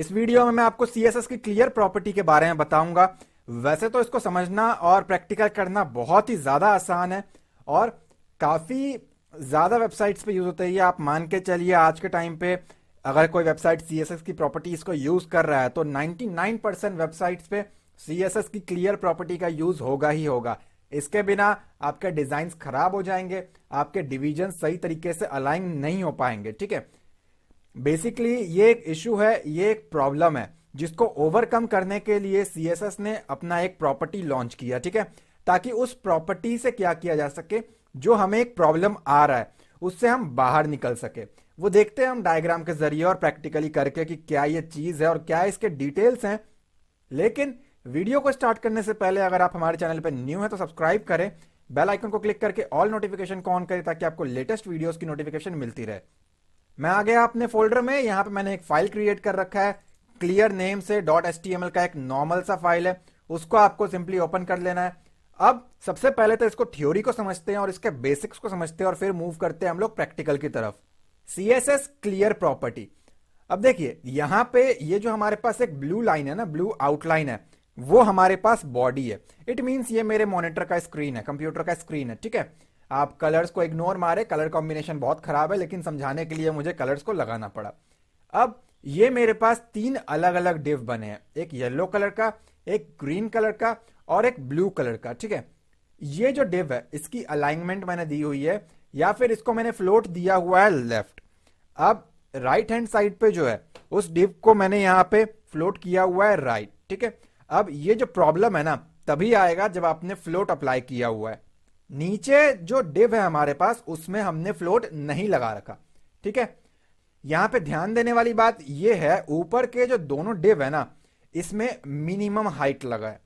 इस वीडियो में मैं आपको CSS की क्लियर प्रॉपर्टी के बारे में बताऊंगा। वैसे तो इसको समझना और प्रैक्टिकल करना बहुत ही ज्यादा आसान है और काफी ज्यादा वेबसाइट्स पे यूज होता है। ये आप मान के चलिए आज के टाइम पे अगर कोई वेबसाइट CSS की प्रॉपर्टीज को यूज कर रहा है तो 99% वेबसाइट्स पे CSS की क्लियर प्रॉपर्टी का यूज होगा ही होगा। इसके बिना आपके डिजाइन खराब हो जाएंगे, आपके डिवीजन सही तरीके से अलाइन नहीं हो पाएंगे। ठीक है, बेसिकली ये एक इशू है, ये एक प्रॉब्लम है जिसको ओवरकम करने के लिए CSS ने अपना एक प्रॉपर्टी लॉन्च किया। ठीक है, ताकि उस प्रॉपर्टी से क्या किया जा सके, जो हमें एक प्रॉब्लम आ रहा है उससे हम बाहर निकल सके। वो देखते हैं हम डायग्राम के जरिए और प्रैक्टिकली करके कि क्या ये चीज है और क्या इसके डिटेल्स हैं। लेकिन वीडियो को स्टार्ट करने से पहले अगर आप हमारे चैनल पर न्यू है तो सब्सक्राइब करें, बेल आइकन को क्लिक करके ऑल नोटिफिकेशन को ऑन करें ताकि आपको लेटेस्ट वीडियोस की नोटिफिकेशन मिलती रहे। मैं आ गया अपने फोल्डर में। यहां पे मैंने एक फाइल क्रिएट कर रखा है क्लियर नेम से .html का एक नॉर्मल सा फाइल है, उसको आपको सिंपली ओपन कर लेना है। अब सबसे पहले तो इसको थ्योरी को समझते हैं और इसके बेसिक्स को समझते हैं और फिर मूव करते हैं हम लोग प्रैक्टिकल की तरफ। CSS clear property. अब देखिए यहां पे ये जो हमारे पास एक ब्लू लाइन है ना, ब्लू आउटलाइन है, वो हमारे पास बॉडी है। इट मींस ये मेरे मॉनिटर का स्क्रीन है, कंप्यूटर का स्क्रीन है। ठीक है, आप कलर्स को इग्नोर मारे, कलर कॉम्बिनेशन बहुत खराब है लेकिन समझाने के लिए मुझे कलर्स को लगाना पड़ा। अब ये मेरे पास तीन अलग अलग डिव बने हैं, एक येलो कलर का, एक ग्रीन कलर का और एक ब्लू कलर का। ठीक है, ये जो डिव है इसकी अलाइनमेंट मैंने दी हुई है या फिर इसको मैंने फ्लोट दिया हुआ है लेफ्ट। अब राइट हैंड साइड पे जो है उस डिव को मैंने यहां पे फ्लोट किया हुआ है राइट। ठीक है, अब ये जो प्रॉब्लम है ना तभी आएगा जब आपने फ्लोट अप्लाई किया हुआ है। नीचे जो डिव है हमारे पास उसमें हमने फ्लोट नहीं लगा रखा। ठीक है, यहां पे ध्यान देने वाली बात यह है, ऊपर के जो दोनों डिव है ना इसमें मिनिमम हाइट लगा है,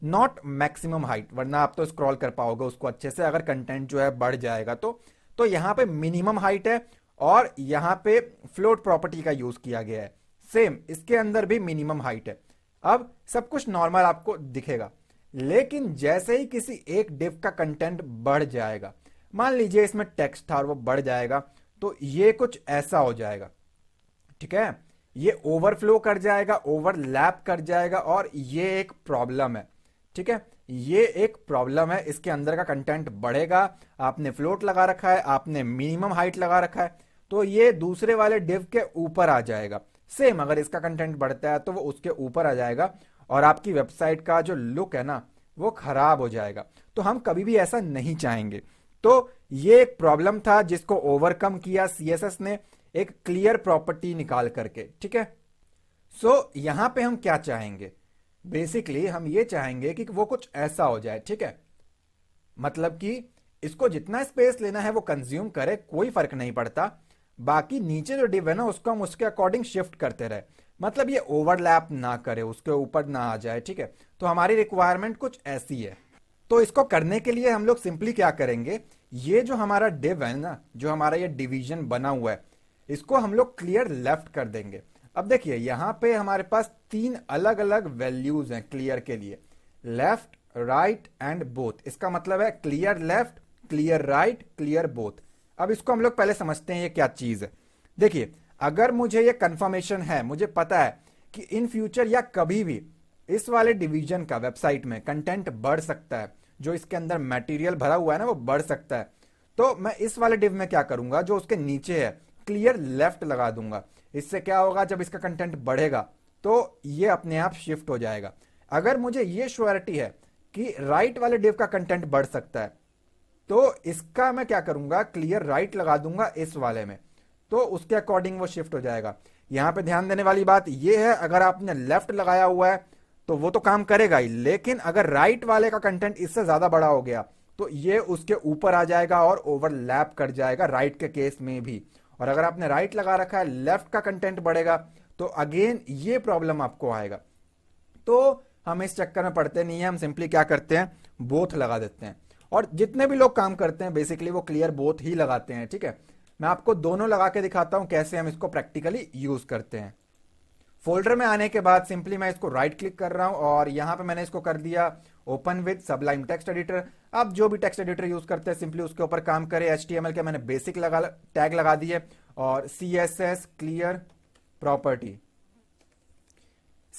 नॉट मैक्सिमम हाइट, वरना आप तो स्क्रॉल कर पाओगे उसको अच्छे से अगर कंटेंट जो है बढ़ जाएगा तो यहां पे मिनिमम हाइट है और यहां पे फ्लोट प्रॉपर्टी का यूज किया गया है। सेम इसके अंदर भी मिनिमम हाइट है। अब सब कुछ नॉर्मल आपको दिखेगा, लेकिन जैसे ही किसी एक डिव का कंटेंट बढ़ जाएगा, मान लीजिए इसमें टेक्स्ट था और वो बढ़ जाएगा, तो ये कुछ ऐसा हो जाएगा। ठीक है, ये ओवरफ्लो कर जाएगा, ओवरलैप कर जाएगा और ये एक प्रॉब्लम है। ठीक है, ये एक प्रॉब्लम है, इसके अंदर का कंटेंट बढ़ेगा, आपने फ्लोट लगा रखा है, आपने मिनिमम हाइट लगा रखा है, तो ये दूसरे वाले डिव के ऊपर आ जाएगा। सेम अगर इसका कंटेंट बढ़ता है तो वो उसके ऊपर आ जाएगा और आपकी वेबसाइट का जो लुक है ना वो खराब हो जाएगा। तो हम कभी भी ऐसा नहीं चाहेंगे। तो ये एक प्रॉब्लम था जिसको ओवरकम किया CSS ने एक क्लियर प्रॉपर्टी निकाल करके। ठीक है, सो यहां पे हम क्या चाहेंगे, बेसिकली हम ये चाहेंगे कि वो कुछ ऐसा हो जाए। ठीक है, मतलब कि इसको जितना स्पेस लेना है वो कंज्यूम करे, कोई फर्क नहीं पड़ता। बाकी नीचे जो डिव है ना उसको हम उसके अकॉर्डिंग शिफ्ट करते रहे, मतलब ये ओवरलैप ना करे, उसके ऊपर ना आ जाए। ठीक है, तो हमारी रिक्वायरमेंट कुछ ऐसी है। तो इसको करने के लिए हम लोग सिंपली क्या करेंगे, ये जो हमारा डिव है ना, जो हमारा ये डिवीजन बना हुआ है, इसको हम लोग क्लियर लेफ्ट कर देंगे। अब देखिए यहां पे हमारे पास तीन अलग अलग वैल्यूज हैं क्लियर के लिए, लेफ्ट, राइट एंड बोथ। इसका मतलब है clear left, clear right, clear both. अब इसको हम लोग पहले समझते हैं ये क्या चीज है। देखिए अगर मुझे ये कंफर्मेशन है, मुझे पता है कि इन फ्यूचर या कभी भी इस वाले डिवीजन का वेबसाइट में कंटेंट बढ़ सकता है, जो इसके अंदर मटेरियल भरा हुआ है ना वो बढ़ सकता है, तो मैं इस वाले डिव में क्या करूंगा, जो उसके नीचे है क्लियर लेफ्ट लगा दूंगा। इससे क्या होगा, जब इसका कंटेंट बढ़ेगा तो ये अपने आप शिफ्ट हो जाएगा। अगर मुझे ये श्योरिटी है कि राइट वाले डिव का कंटेंट बढ़ सकता है तो इसका मैं क्या करूंगा, क्लियर राइट लगा दूंगा इस वाले में, तो उसके अकॉर्डिंग वो शिफ्ट हो जाएगा। यहां पे ध्यान देने वाली बात यह है, अगर आपने लेफ्ट लगाया हुआ है तो वो तो काम करेगा ही, लेकिन अगर राइट वाले का कंटेंट इससे ज्यादा बड़ा हो गया तो ये उसके ऊपर आ जाएगा और ओवरलैप कर जाएगा राइट के केस में भी। और अगर आपने राइट लगा रखा है, लेफ्ट का कंटेंट बढ़ेगा तो अगेन ये प्रॉब्लम आपको आएगा। तो हम इस चक्कर में पड़ते नहीं है, हम सिंपली क्या करते हैं, बोथ लगा देते हैं। और जितने भी लोग काम करते हैं बेसिकली वो क्लियर बोथ ही लगाते हैं। ठीक है, मैं आपको दोनों लगा के दिखाता हूं कैसे हम इसको प्रैक्टिकली यूज करते हैं। फोल्डर में आने के बाद सिंपली मैं इसको राइट क्लिक कर रहा हूं और यहां पे मैंने इसको कर दिया open with Sublime text editor. अब जो भी टेक्स्ट एडिटर यूज करते हैं सिंपली उसके ऊपर काम करें। HTML के मैंने बेसिक टैग लगा दिए और CSS क्लियर प्रॉपर्टी।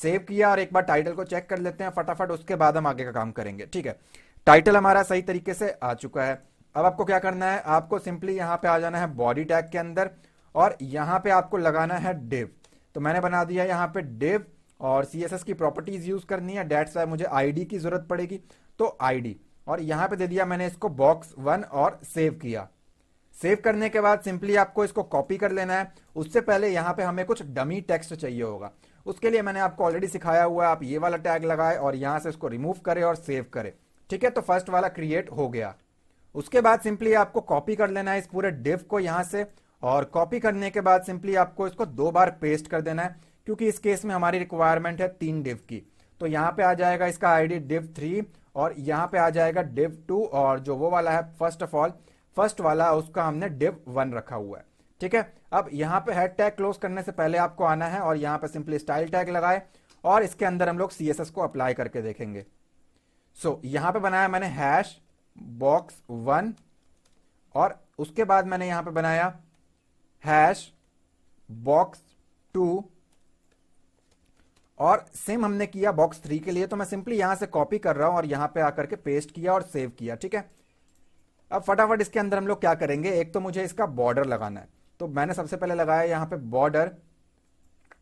सेव किया और एक बार टाइटल को चेक कर लेते हैं फटाफट, उसके बाद हम आगे का काम करेंगे। ठीक है, टाइटल हमारा सही तरीके से आ चुका है। अब आपको क्या करना है, आपको सिंपली यहां पे आ जाना है बॉडी टैग के अंदर और यहां पे आपको लगाना है div। तो मैंने बना दिया यहां पे div और CSS की प्रॉपर्टीज यूज करनी है, डेट्स वाई मुझे ID की जरूरत पड़ेगी, तो ID और यहां पे दे दिया मैंने इसको box1 और सेव किया। सेव करने के बाद सिंपली आपको इसको कॉपी कर लेना है। उससे पहले यहां पे हमें कुछ डमी टेक्स्ट चाहिए होगा, उसके लिए मैंने आपको ऑलरेडी सिखाया हुआ है, आप ये वाला टैग लगाए और यहां से इसको रिमूव करें और सेव करें। ठीक है, तो फर्स्ट वाला क्रिएट हो गया। उसके बाद सिंपली आपको कॉपी कर लेना है इस पूरे div को यहां से, और कॉपी करने के बाद सिंपली आपको इसको 2 बार पेस्ट कर देना है, क्योंकि इस केस में हमारी रिक्वायरमेंट है 3 div की। तो यहां पे आ जाएगा इसका ID div3 और यहां पे आ जाएगा div2 और जो वो वाला है फर्स्ट ऑफ ऑल फर्स्ट वाला उसका हमने div1 रखा हुआ है। ठीक है, अब यहां पे हेड टैग क्लोज करने से पहले आपको आना है और यहां पे सिंपली स्टाइल टैग लगाए और इसके अंदर हम लोग CSS को अप्लाई करके देखेंगे। यहां पे बनाया मैंने हैश box1 और उसके बाद मैंने यहां पे बनाया हैश box2 और सेम हमने किया box3 के लिए। तो मैं सिंपली यहां से कॉपी कर रहा हूं और यहां पे आकर के पेस्ट किया और सेव किया। ठीक है, अब फटाफट इसके अंदर हम लोग क्या करेंगे, एक तो मुझे इसका बॉर्डर लगाना है, तो मैंने सबसे पहले लगाया यहां पे बॉर्डर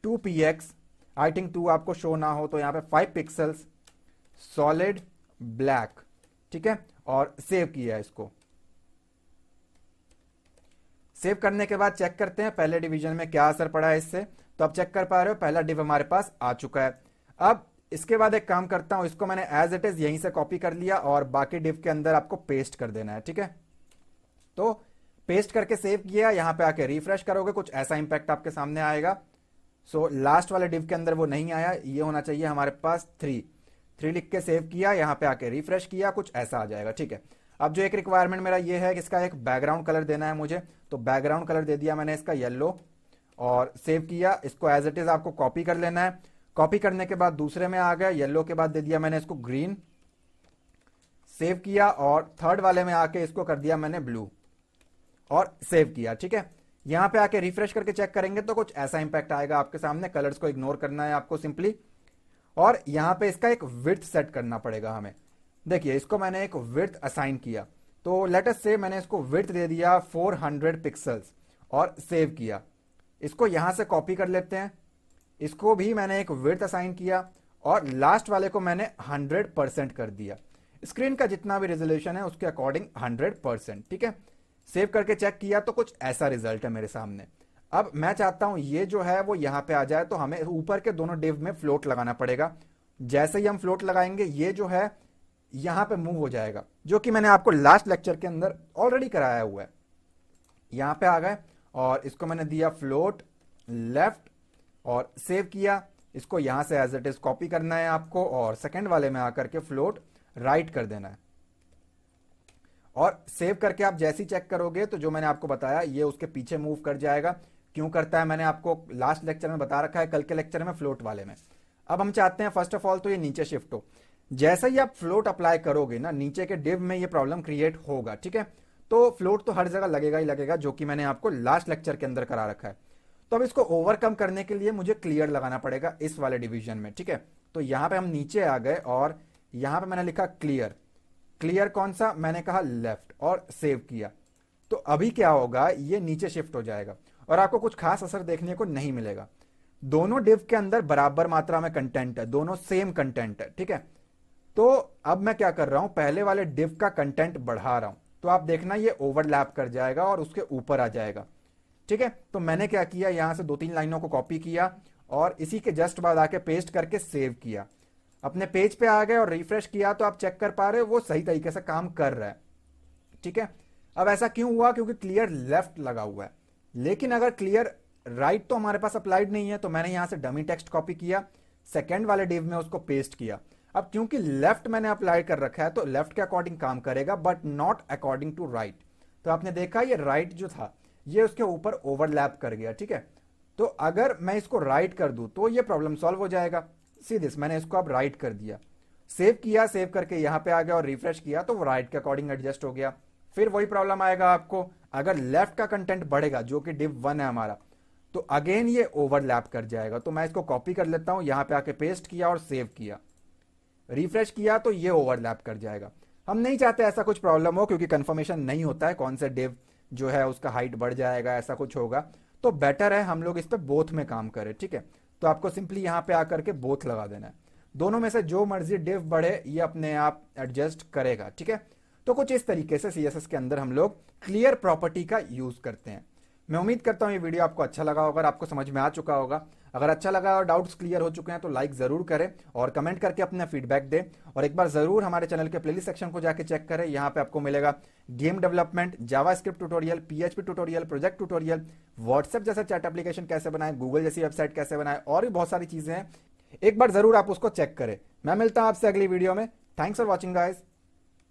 2px, आई थिंक 2 आपको शो ना हो तो यहां पे 5 पिक्सल्स सॉलिड ब्लैक। ठीक है, और सेव किया इसको। सेव करने के बाद चेक करते हैं पहले डिवीजन में क्या असर पड़ा है इससे। तो आप चेक कर पा रहे हो पहला div हमारे पास आ चुका है। अब इसके बाद एक काम करता हूं, इसको मैंने एज इट इज यहीं से कॉपी कर लिया और बाकी div के अंदर आपको पेस्ट कर देना है। ठीक है, तो पेस्ट करके सेव किया, यहां पे आके रिफ्रेश करोगे कुछ ऐसा इंपैक्ट आपके सामने आएगा। लास्ट वाले div के अंदर वो नहीं आया, ये होना चाहिए हमारे पास 3 लिख के सेव किया, यहां पे आके रिफ्रेश किया, कुछ ऐसा आ जाएगा। ठीक है, अब जो एक रिक्वायरमेंट मेरा ये है कि इसका एक बैकग्राउंड कलर देना है मुझे, तो बैकग्राउंड कलर दे दिया मैंने इसका येलो और सेव किया। इसको एज इट इज आपको कॉपी कर लेना है। कॉपी करने के बाद दूसरे में आ गया, येलो के बाद दे दिया मैंने इसको ग्रीन, सेव किया और थर्ड वाले में आके इसको कर दिया मैंने ब्लू और सेव किया। ठीक है, यहां पे आके रिफ्रेश करके चेक करेंगे तो कुछ ऐसा इंपैक्ट आएगा आपके सामने। कलर्स को इग्नोर करना है आपको सिंपली, और यहां पे इसका एक विड्थ सेट करना पड़ेगा हमें। देखिए इसको मैंने एक विड्थ असाइन किया, तो लेट अस से मैंने इसको विड्थ दे दिया 400 पिक्सल्स और सेव किया। इसको यहां से कॉपी कर लेते हैं, इसको भी मैंने एक विड्थ असाइन किया और लास्ट वाले को मैंने 100% कर दिया। स्क्रीन का जितना भी रेजोल्यूशन है उसके अकॉर्डिंग 100%। ठीक है, सेव करके चेक किया तो कुछ ऐसा रिजल्ट है मेरे सामने। अब मैं चाहता हूं ये जो है वो यहां पे आ जाए, तो हमें ऊपर के दोनों div में फ्लोट लगाना पड़ेगा। जैसे ही हम फ्लोट लगाएंगे ये जो है यहां पे मूव हो जाएगा, जो कि मैंने आपको लास्ट लेक्चर के अंदर ऑलरेडी कराया हुआ है। यहां पे आ गए और इसको मैंने दिया फ्लोट लेफ्ट और सेव किया। इसको यहां से एज इट इज कॉपी करना है आपको और सेकंड वाले में आकर के फ्लोट राइट कर देना है और सेव करके आप जैसे ही चेक करोगे तो जो मैंने आपको बताया ये उसके पीछे मूव कर जाएगा। क्यों करता है मैंने आपको लास्ट लेक्चर में बता रखा है, कल के लेक्चर में फ्लोट वाले में। अब हम चाहते हैं फर्स्ट ऑफ ऑल तो ये नीचे शिफ्ट हो। जैसे ही आप फ्लोट अप्लाई करोगे ना नीचे के div में ये प्रॉब्लम क्रिएट होगा। ठीक है, तो फ्लोट तो हर जगह लगेगा ही लगेगा, जो कि मैंने आपको लास्ट लेक्चर के अंदर करा रखा है। तो अब इसको ओवरकम करने के लिए मुझे क्लियर लगाना पड़ेगा इस वाले डिवीजन में। ठीक है, तो यहां पे हम नीचे आ गए और यहां पे मैंने लिखा क्लियर। क्लियर कौन सा, मैंने कहा लेफ्ट और सेव किया। तो अभी क्या होगा, ये नीचे शिफ्ट हो जाएगा और आपको कुछ खास असर देखने को नहीं मिलेगा। दोनों div के अंदर बराबर मात्रा में कंटेंट है, दोनों सेम कंटेंट है। ठीक है, तो अब मैं क्या कर रहा हूं, पहले वाले div का कंटेंट बढ़ा रहा हूं, तो आप देखना ये ओवरलैप कर जाएगा और उसके ऊपर आ जाएगा। ठीक है, तो मैंने क्या किया, यहां से 2-3 लाइनों को कॉपी किया और इसी के जस्ट बाद आके पेस्ट करके सेव किया। अपने पेज पे आ गए और रिफ्रेश किया तो आप चेक कर पा रहे हो वो सही तरीके से काम कर रहा है। ठीक है, अब ऐसा क्यों हुआ, क्योंकि क्लियर लेफ्ट लगा हुआ है, लेकिन अगर क्लियर राइट तो हमारे पास अप्लाइड नहीं है। तो मैंने यहां से डमी टेक्स्ट कॉपी किया, सेकेंड वाले div में उसको पेस्ट किया। अब क्योंकि लेफ्ट मैंने अप्लाई कर रखा है तो लेफ्ट के अकॉर्डिंग काम करेगा, but not according to right. तो आपने देखा ये राइट जो था ये उसके ऊपर ओवरलैप कर गया। ठीक है, तो अगर मैं इसको राइट कर दूं तो ये प्रॉब्लम सॉल्व हो जाएगा। सी दिस, मैंने इसको अब राइट कर दिया, सेव किया, सेव करके यहां पे आ गया और रिफ्रेश किया तो वो राइट के अकॉर्डिंग एडजस्ट हो गया। फिर वही प्रॉब्लम आएगा आपको, अगर लेफ्ट का कंटेंट बढ़ेगा जो कि div1 है हमारा, तो अगेन ये ओवरलैप कर जाएगा। तो मैं इसको कॉपी कर लेता हूं, यहां पे आके पेस्ट किया और सेव किया, रिफ्रेश किया तो ये ओवरलैप कर जाएगा। हम नहीं चाहते ऐसा कुछ प्रॉब्लम हो, क्योंकि कंफर्मेशन नहीं होता है कौन से डिव जो है उसका हाइट बढ़ जाएगा, ऐसा कुछ होगा। तो बेटर है हम लोग इस पे बोथ में काम करें, ठीक है। तो आपको सिंपली यहां पे आकर के बोथ लगा देना है। दोनों में से जो मर्जी डिव बढ़े ये अपने आप एडजस्ट करेगा, ठीक है। तो कुछ इस तरीके से सीएसएस के अंदर हम लोग क्लियर प्रॉपर्टी का यूज करते हैं। मैं उम्मीद करता हूं ये वीडियो आपको अच्छा लगा होगा, आपको समझ में आ चुका होगा। अगर अच्छा लगा और डाउट्स क्लियर हो चुके हैं तो लाइक जरूर करें और कमेंट करके अपना फीडबैक दें। और एक बार जरूर हमारे चैनल के प्लेलिस्ट सेक्शन को जाके चेक करें, यहां पे आपको मिलेगा game development, JavaScript tutorial, PHP tutorial, project tutorial, WhatsApp जैसा चैट एप्लीकेशन कैसे बनाएं, गूगल जैसी वेबसाइट कैसे बनाएं, और भी बहुत सारी चीजें हैं। एक बार जरूर आप उसको चेक करें। मैं मिलता हूं आपसे अगली वीडियो में। Thanks for watching guys.